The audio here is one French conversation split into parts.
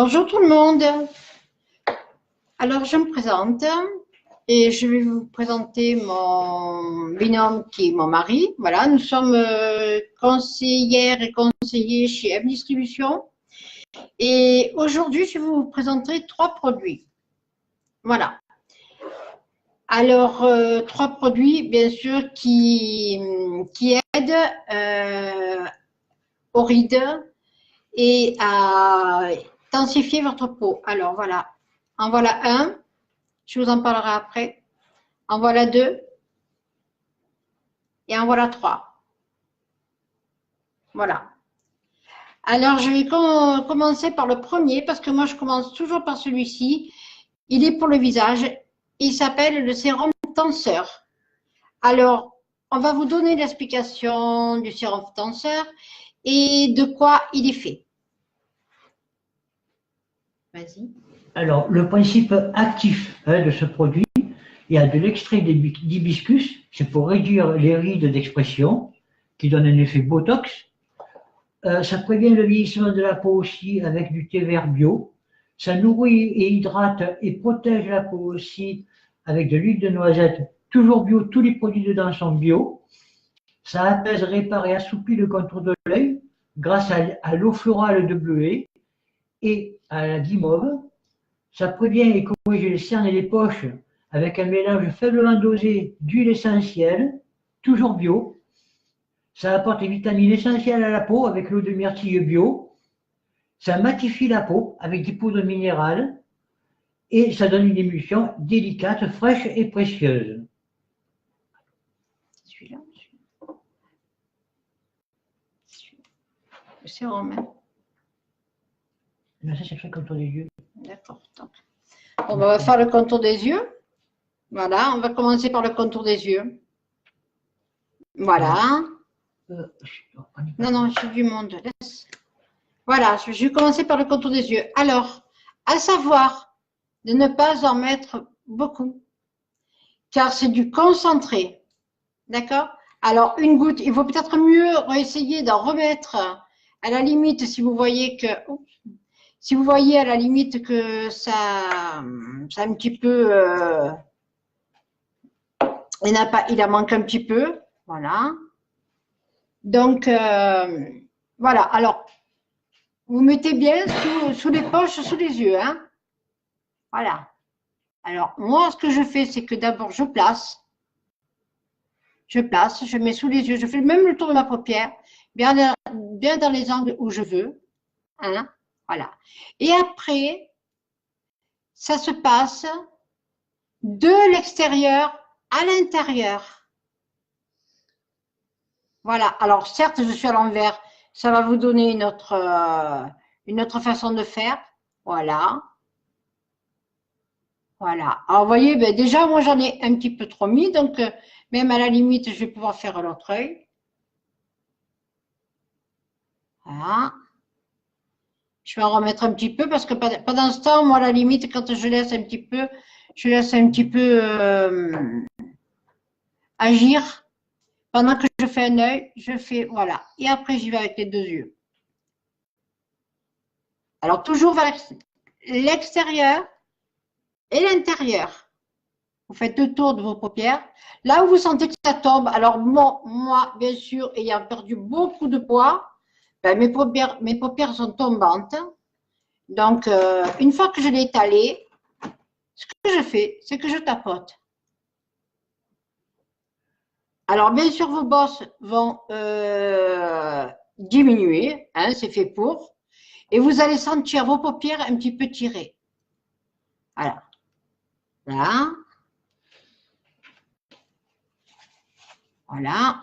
Bonjour tout le monde. Alors, je me présente et je vais vous présenter mon binôme qui est mon mari. Voilà, nous sommes conseillères et conseillers chez M Distribution. Et aujourd'hui, je vais vous présenter 3 produits. Voilà. Alors, 3 produits, bien sûr, qui aident aux rides et à densifier votre peau. Alors, voilà. En voilà un. Je vous en parlerai après. En voilà 2. Et en voilà 3. Voilà. Alors, je vais commencer par le premier parce que moi, je commence toujours par celui-ci. Il est pour le visage. Il s'appelle le sérum tenseur. Alors, on va vous donner l'explication du sérum tenseur et de quoi il est fait. Vas-y. Alors, le principe actif de ce produit, il y a de l'extrait d'hibiscus, c'est pour réduire les rides d'expression, qui donne un effet Botox. Ça prévient le vieillissement de la peau aussi avec du thé vert bio. Ça nourrit et hydrate et protège la peau aussi avec de l'huile de noisette, toujours bio, tous les produits dedans sont bio. Ça apaise, répare et assouplit le contour de l'œil grâce à l'eau florale de bleuet et à la guimauve. Ça prévient et corrige les cernes et les poches avec un mélange faiblement dosé d'huile essentielle, toujours bio. Ça apporte les vitamines essentielles à la peau avec l'eau de myrtille bio. Ça matifie la peau avec des poudres minérales. Et ça donne une émulsion délicate, fraîche et précieuse. Celui-là. Le sérum. Mais ça, c'est fait le contour des yeux. D'accord. On va faire le contour des yeux. Voilà, on va commencer par le contour des yeux. Voilà. Non, je suis du monde. Laisse. Voilà, je vais commencer par le contour des yeux. Alors, à savoir de ne pas en mettre beaucoup, car c'est du concentré. D'accord? Alors, une goutte, il vaut peut-être mieux essayer d'en remettre à la limite si vous voyez que... Si vous voyez à la limite que ça un petit peu... il en manque un petit peu. Voilà. Donc, voilà. Alors, vous mettez bien sous les poches, sous les yeux. Hein. Voilà. Alors, moi, ce que je fais, c'est que d'abord, je place, je mets sous les yeux, je fais même le tour de ma paupière, bien dans les angles où je veux. Hein. Voilà. Et après, ça se passe de l'extérieur à l'intérieur. Voilà. Alors, certes, je suis à l'envers. Ça va vous donner une autre façon de faire. Voilà. Voilà. Alors, vous voyez, ben, déjà, moi, j'en ai un petit peu trop mis. Donc, même à la limite, je vais pouvoir faire l'autre œil. Voilà. Je vais en remettre un petit peu parce que pendant ce temps, moi, à la limite, quand je laisse un petit peu agir. Pendant que je fais un œil, je fais, voilà. Et après, j'y vais avec les 2 yeux. Alors, toujours vers l'extérieur et l'intérieur. Vous faites le tour de vos paupières. Là où vous sentez que ça tombe, alors moi bien sûr, ayant perdu beaucoup de poids, ben, mes paupières sont tombantes. Donc, une fois que je l'ai étalé, ce que je fais, c'est que je tapote. Alors, bien sûr, vos bosses vont diminuer, hein, c'est fait pour. Et vous allez sentir vos paupières un petit peu tirées. Voilà. Là. Voilà.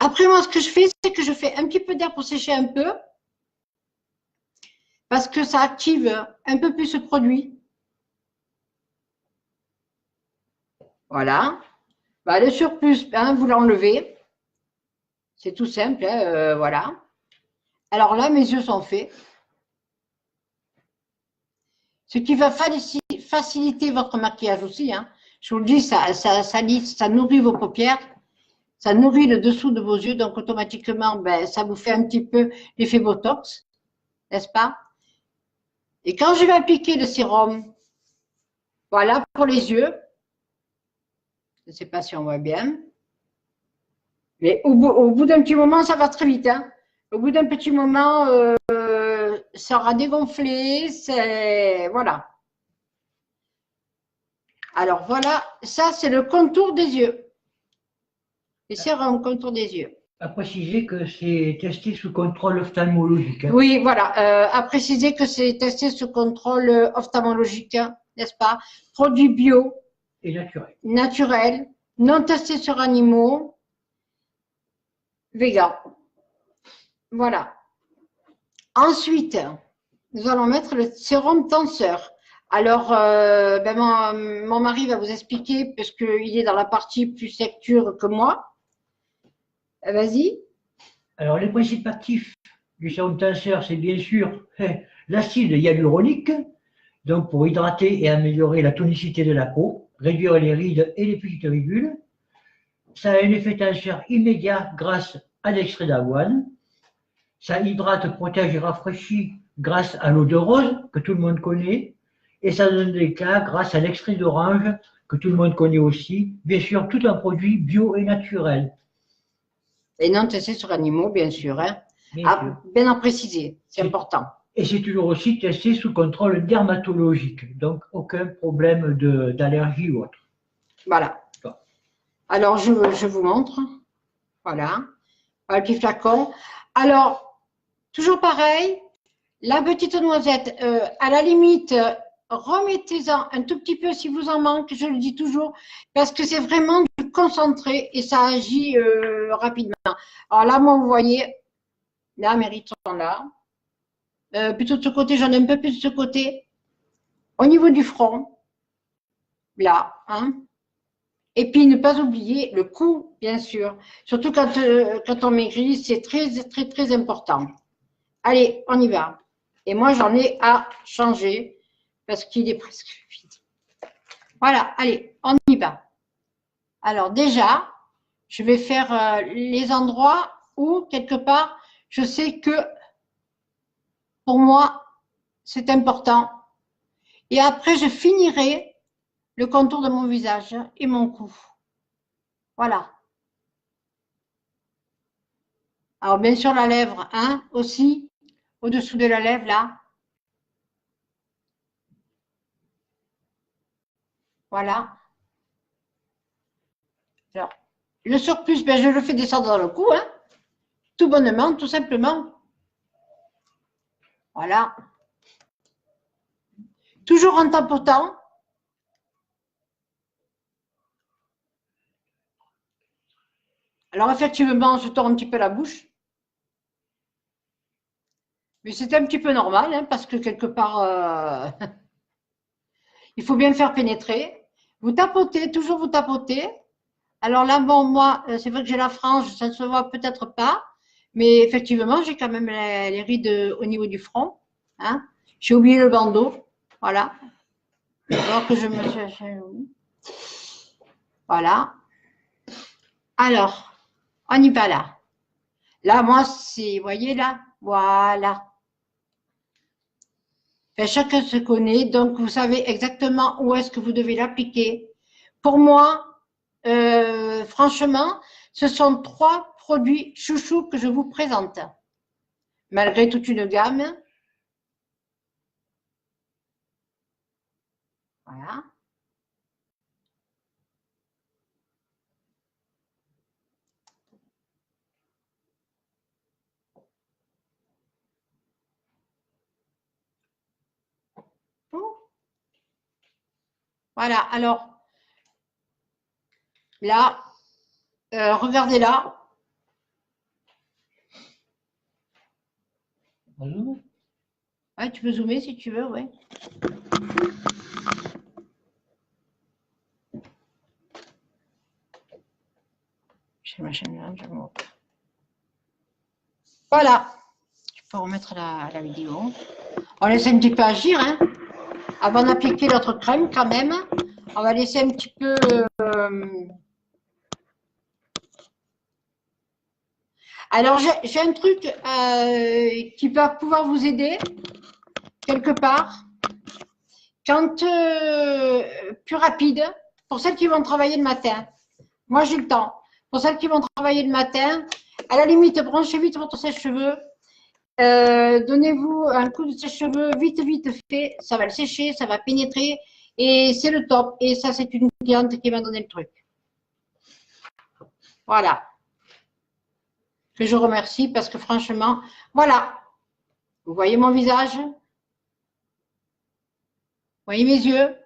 Après, moi, ce que je fais, c'est que je fais un petit peu d'air pour sécher un peu. Parce que ça active un peu plus ce produit. Voilà. Bah, le surplus, hein, vous l'enlevez. C'est tout simple. Hein, voilà. Alors là, mes yeux sont faits. Ce qui va faciliter votre maquillage aussi. Hein. Je vous le dis, ça nourrit vos paupières. Ça nourrit le dessous de vos yeux. Donc, automatiquement, ben, ça vous fait un petit peu l'effet Botox. N'est-ce pas? Et quand je vais appliquer le sérum, voilà, pour les yeux, je ne sais pas si on voit bien, mais au bout d'un petit moment, ça va très vite. Hein. Au bout d'un petit moment, ça aura dégonflé, voilà. Alors voilà, ça c'est le contour des yeux. Les sérums contour des yeux. À préciser que c'est testé sous contrôle ophtalmologique. Hein. Oui, voilà. À préciser que c'est testé sous contrôle ophtalmologique, hein, n'est-ce pas? Produit bio. Et naturel. Naturel, non testé sur animaux, vegan. Voilà. Ensuite, nous allons mettre le sérum tenseur. Alors, mon mari va vous expliquer, parce qu'il est dans la partie plus lecture que moi. Vas-y. Alors, les principes actifs du sérum tenseur, c'est bien sûr l'acide hyaluronique, donc pour hydrater et améliorer la tonicité de la peau, réduire les rides et les petites ridules. Ça a un effet tenseur immédiat grâce à l'extrait d'avoine. Ça hydrate, protège et rafraîchit grâce à l'eau de rose, que tout le monde connaît. Et ça donne de l'éclat grâce à l'extrait d'orange, que tout le monde connaît aussi. Bien sûr, tout un produit bio et naturel. Et non testé sur animaux, bien sûr. Hein. Bien à préciser, c'est important. Et c'est toujours aussi testé sous contrôle dermatologique, donc aucun problème d'allergie ou autre. Voilà. Alors, je vous montre. Voilà. Voilà le petit flacon. Alors, toujours pareil, la petite noisette, à la limite, remettez-en un tout petit peu si vous en manque, je le dis toujours, parce que c'est vraiment du concentré et ça agit rapidement. Alors là, moi, vous voyez, là, mes rides sont là. Plutôt de ce côté, j'en ai un peu plus de ce côté. Au niveau du front, là, hein. Et puis, ne pas oublier le cou, bien sûr. Surtout quand on maigrit, c'est très, très, très important. Allez, on y va. Et moi, j'en ai à changer parce qu'il est presque vide. Voilà, allez, on y va. Alors déjà, je vais faire les endroits où, quelque part, je sais que pour moi, c'est important. Et après, je finirai le contour de mon visage et mon cou. Voilà. Alors, bien sûr, la lèvre, hein, aussi, au-dessous de la lèvre, là. Voilà. Alors, le surplus, ben, je le fais descendre dans le cou, hein, tout bonnement, tout simplement. Voilà. Toujours en tapotant. Alors, effectivement, on se tord un petit peu la bouche. Mais c'est un petit peu normal, hein, parce que quelque part, il faut bien le faire pénétrer. Vous tapotez, toujours vous tapotez. Alors là, bon, moi, c'est vrai que j'ai la frange, ça ne se voit peut-être pas. Mais effectivement, j'ai quand même les rides au niveau du front. Hein. J'ai oublié le bandeau. Voilà. Alors que je me suis... Voilà. Alors, on y va là. Là, moi, c'est, vous voyez là, voilà. Enfin, chacun se connaît, donc vous savez exactement où est-ce que vous devez l'appliquer. Pour moi, franchement, ce sont 3 produits chouchous que je vous présente. Malgré toute une gamme. Voilà. Voilà, alors, là, regardez là. Ouais, tu peux zoomer si tu veux, ouais. J'ai ma chaîne là, je montre. Voilà. Je peux remettre la vidéo. On laisse un petit peu agir, hein. Avant d'appliquer notre crème, quand même, on va laisser un petit peu... Alors, j'ai un truc qui va pouvoir vous aider. quelque part, quand plus rapide, pour celles qui vont travailler le matin. Moi, j'ai le temps. Pour celles qui vont travailler le matin, à la limite, branchez vite votre sèche-cheveux. Donnez-vous un coup de sèche-cheveux vite, vite fait. Ça va le sécher, ça va pénétrer. Et c'est le top. Et ça, c'est une cliente qui m'a donné le truc. Voilà. Que je remercie parce que franchement, voilà. Vous voyez mon visage? Vous voyez mes yeux?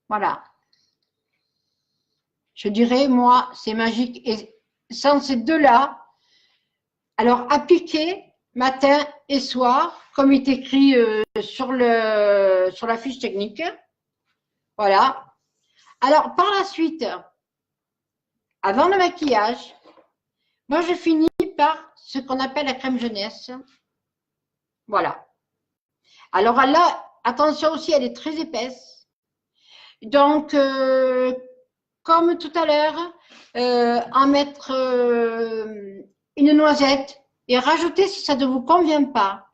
Voilà. Je dirais, moi, c'est magique. Et sans ces deux-là, alors appliquez matin et soir, comme il est écrit sur la fiche technique. Voilà. Alors, par la suite, avant le maquillage, moi, je finis par ce qu'on appelle la crème jeunesse. Voilà. Alors là, attention aussi, elle est très épaisse. Donc, comme tout à l'heure, en mettre une noisette et rajouter si ça ne vous convient pas.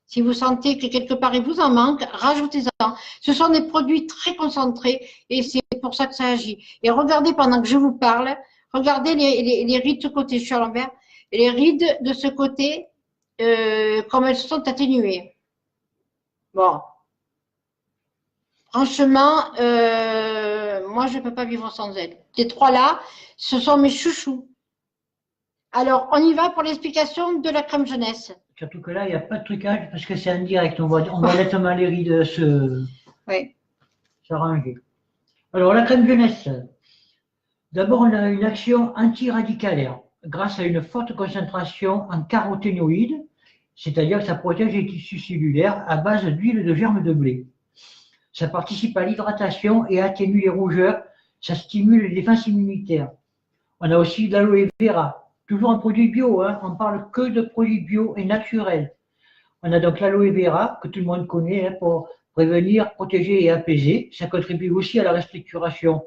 Si vous sentez que quelque part il vous en manque, rajoutez-en. Ce sont des produits très concentrés et c'est pour ça que ça agit. Et regardez pendant que je vous parle, regardez les rides de ce côté, je suis à l'envers, et les rides de ce côté, comme elles sont atténuées. Bon. Franchement, moi je ne peux pas vivre sans elles. Ces trois-là, ce sont mes chouchous. Alors, on y va pour l'explication de la crème jeunesse. Surtout que là, il n'y a pas de trucage parce que c'est indirect. On voit nettement les rides s'arranger. Alors, la crème jeunesse. D'abord, on a une action antiradicalaire grâce à une forte concentration en caroténoïdes, c'est-à-dire que ça protège les tissus cellulaires à base d'huile de germe de blé. Ça participe à l'hydratation et atténue les rougeurs. Ça stimule les défenses immunitaires. On a aussi de l'aloe vera. Toujours un produit bio, hein. On parle que de produits bio et naturels. On a donc l'aloe vera, que tout le monde connaît, hein, pour prévenir, protéger et apaiser. Ça contribue aussi à la restructuration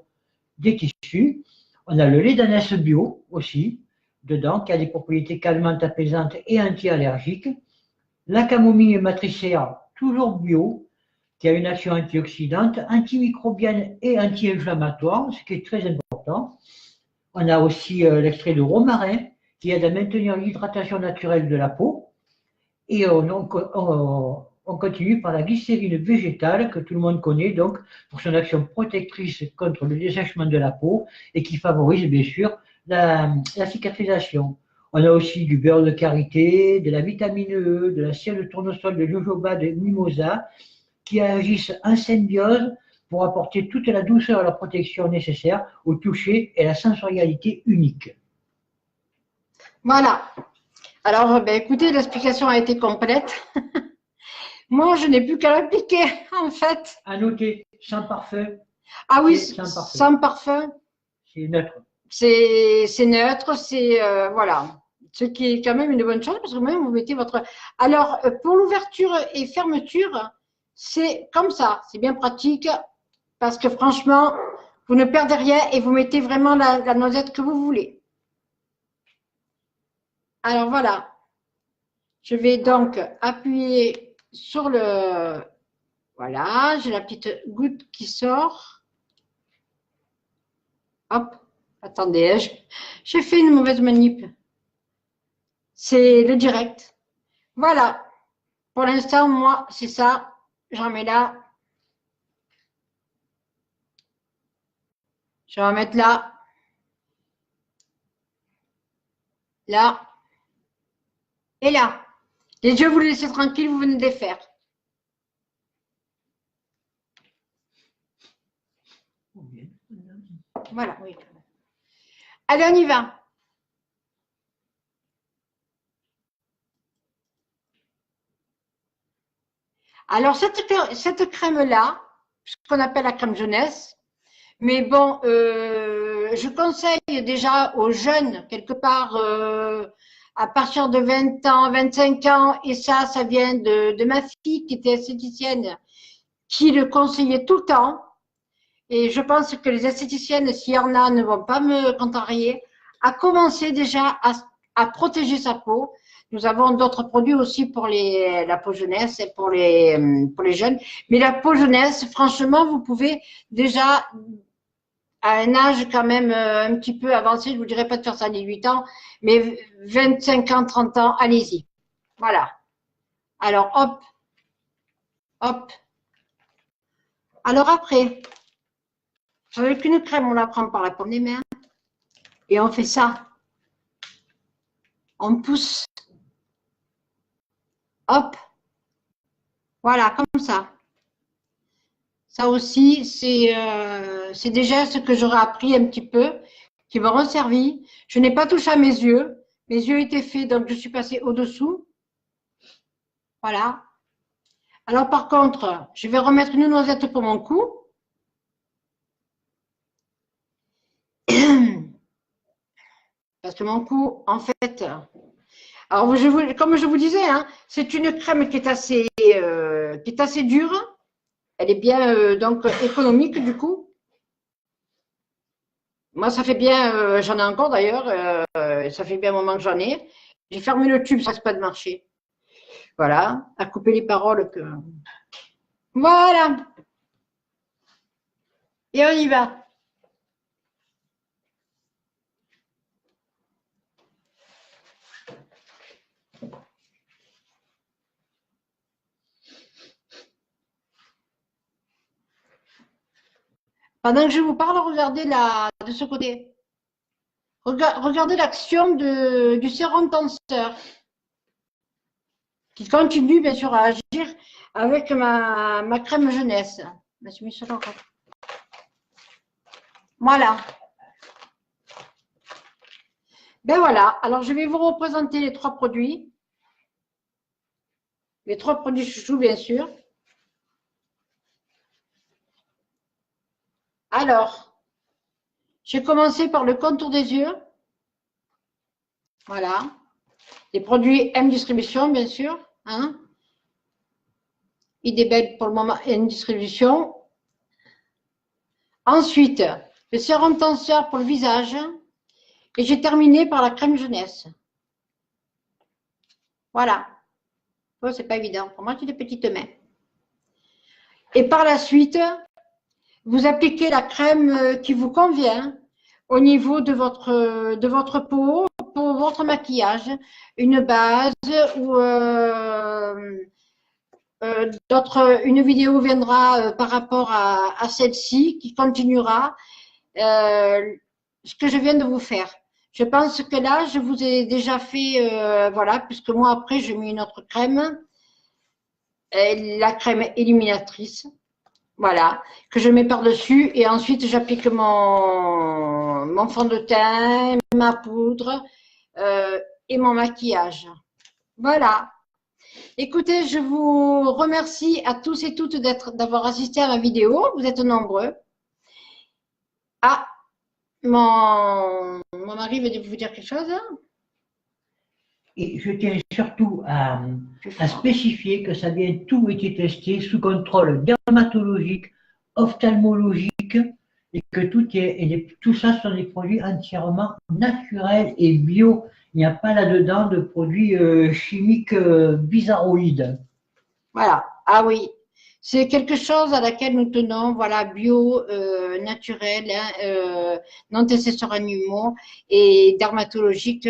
des tissus. On a le lait d'ânesse bio aussi, dedans, qui a des propriétés calmantes, apaisantes et anti-allergiques. La camomille matricea, toujours bio, qui a une action antioxydante, antimicrobienne et anti-inflammatoire, ce qui est très important. On a aussi l'extrait de romarin, qui aide à maintenir l'hydratation naturelle de la peau. Et on continue par la glycérine végétale, que tout le monde connaît, donc, pour son action protectrice contre le dessèchement de la peau et qui favorise, bien sûr, la cicatrisation. On a aussi du beurre de karité, de la vitamine E, de la cire de tournesol, de jojoba, de mimosa, qui agissent en symbiose pour apporter toute la douceur et la protection nécessaire au toucher et la sensorialité unique. Voilà. Alors, ben, écoutez, l'explication a été complète. Moi, je n'ai plus qu'à l'appliquer, en fait. À noter, sans parfum. Ah oui, sans parfum. C'est neutre. C'est neutre, c'est voilà. Ce qui est quand même une bonne chose, parce que même vous mettez votre… Alors, pour l'ouverture et fermeture, c'est comme ça. C'est bien pratique, parce que franchement, vous ne perdez rien et vous mettez vraiment la noisette que vous voulez. Alors voilà, je vais donc appuyer sur le… Voilà, j'ai la petite goutte qui sort. Hop, attendez, j'ai fait une mauvaise manip. C'est le direct. Voilà, pour l'instant, moi, c'est ça. J'en mets là. Je vais en mettre là. Là. Et là. Les yeux, vous les laissez tranquilles, vous venez de les faire. Voilà, oui. Allez, on y va. Alors, cette crème-là, ce qu'on appelle la crème jeunesse, mais bon, je conseille déjà aux jeunes, quelque part, à partir de 20 ans, 25 ans, et ça vient de ma fille qui était esthéticienne, qui le conseillait tout le temps. Et je pense que les esthéticiennes, s'il y en a, ne vont pas me contrarier, à commencer déjà à protéger sa peau. Nous avons d'autres produits aussi pour la peau jeunesse et pour les jeunes. Mais la peau jeunesse, franchement, vous pouvez déjà, à un âge quand même un petit peu avancé, je ne vous dirais pas de faire ça à 18 ans, mais 25 ans, 30 ans, allez-y. Voilà. Alors, hop, hop. Alors après, avec une crème, on la prend par la paume des mains et on fait ça. On pousse. Hop. Voilà, comme ça. Ça aussi, c'est des gestes que j'aurais appris un petit peu, qui m'auront servi. Je n'ai pas touché à mes yeux. Mes yeux étaient faits, donc je suis passée au-dessous. Voilà. Alors par contre, je vais remettre une noisette pour mon cou. Parce que mon cou, en fait, alors comme je vous disais, hein, c'est une crème qui est assez dure. Elle est bien donc économique du coup. Moi, ça fait bien, j'en ai encore d'ailleurs, ça fait bien un moment que j'en ai. J'ai fermé le tube, ça ne reste pas de marcher. Voilà, à couper les paroles. Voilà. Et on y va. Pendant que je vous parle, regardez de ce côté. Regardez l'action du sérum tenseur qui continue bien sûr à agir avec ma crème jeunesse. Je me suis mis sur le côté. Voilà. Ben voilà. Alors je vais vous représenter les trois produits. Les trois produits chouchous, bien sûr. Alors, j'ai commencé par le contour des yeux. Voilà. Les produits M Distribution, bien sûr. Hein. Idébel pour le moment, M Distribution. Ensuite, le sérum tenseur pour le visage. Et j'ai terminé par la crème jeunesse. Voilà. Oh, c'est pas évident. Pour moi, j'ai des petites mains. Et par la suite, vous appliquez la crème qui vous convient au niveau de votre peau pour votre maquillage. Une base ou une vidéo viendra par rapport à celle-ci qui continuera ce que je viens de vous faire. Je pense que là, je vous ai déjà fait, voilà, puisque moi après, j'ai mis une autre crème, la crème éliminatrice, voilà, que je mets par-dessus et ensuite j'applique mon fond de teint, ma poudre et mon maquillage. Voilà. Écoutez, je vous remercie à tous et toutes d'avoir assisté à ma vidéo. Vous êtes nombreux. Ah, mon mari veut vous dire quelque chose? Et je tiens surtout à spécifier que ça vient tout été testé sous contrôle dermatologique, ophtalmologique, et que tout ça sont des produits entièrement naturels et bio. Il n'y a pas là-dedans de produits chimiques bizarroïdes. Voilà. Ah oui. C'est quelque chose à laquelle nous tenons, voilà, bio, naturel, hein, non testé sur animaux et dermatologique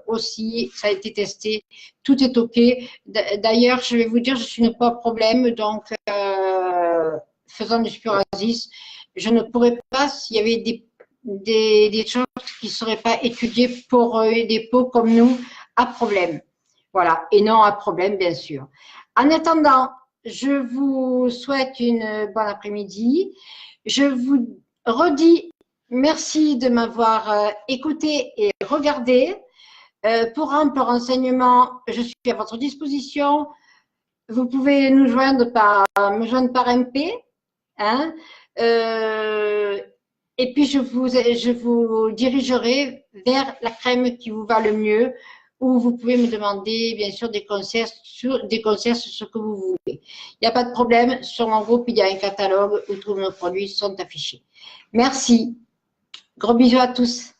aussi, ça a été testé, tout est OK. D'ailleurs, je vais vous dire, je n'ai pas de problème, donc faisant du psoriasis, je ne pourrais pas, s'il y avait des choses qui ne seraient pas étudiées pour des peaux comme nous, à problème. Voilà, et non à problème, bien sûr. En attendant, je vous souhaite une bonne après-midi. Je vous redis merci de m'avoir écouté et regardé. Pour ample renseignement, je suis à votre disposition. Vous pouvez me joindre par MP. Hein, et puis, je vous dirigerai vers la crème qui vous va le mieux, ou vous pouvez me demander, bien sûr, des conseils sur ce que vous voulez. Il n'y a pas de problème. Sur mon groupe, il y a un catalogue où tous nos produits sont affichés. Merci. Gros bisous à tous.